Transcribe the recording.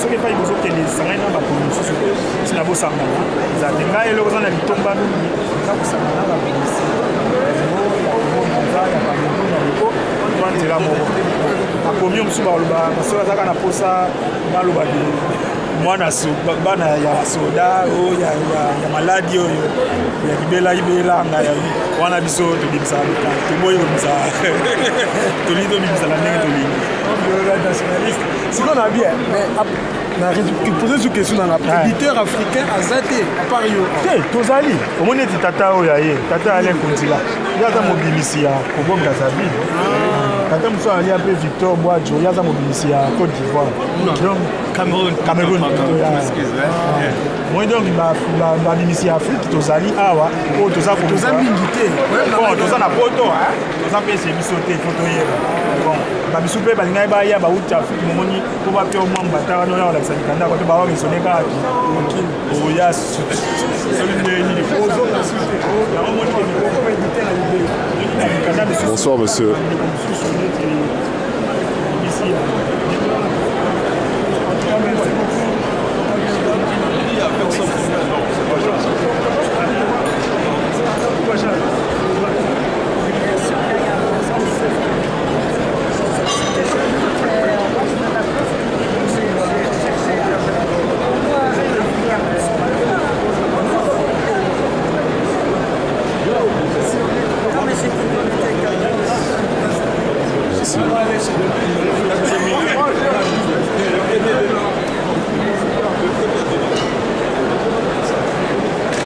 soki epai bozokende esangani na bato mosusu ntina bosangana ezala te ngai eloko eza na litomba mingi eza kosangana na babimisi ya pamelo na liko to nzela moko akomi mosusu baloba basoki azalaka na posa baloba mwana bana ya basoda ya maladi oyo ya libela wana biso tobimisa toboyi kobimisa tolingi tobimisala ndenge tolingi nationaliste sikoyo na bien mais poser sous question dans la préditeur africain azate à part yo te tozali omoni eti tata oyo aye tata ale kontila ye aza mobimisi ya Congo Brazzaville tata mosusu ali mpe Victor Bwadjo ye aza mobimisi ya Côte d'Ivoire donc Cameroun moi donc babimisi ya Afrique tozali awa oyo toza mingi te toza na poto toza mpe ese biso te fo toyeba bon babisu mpe balingai baya bauti Afrique momoni mpo bape omwa mbataka noya kolakisa mikanda ko mpe bawaresone kaka oya Bonsoir monsieur. Merci.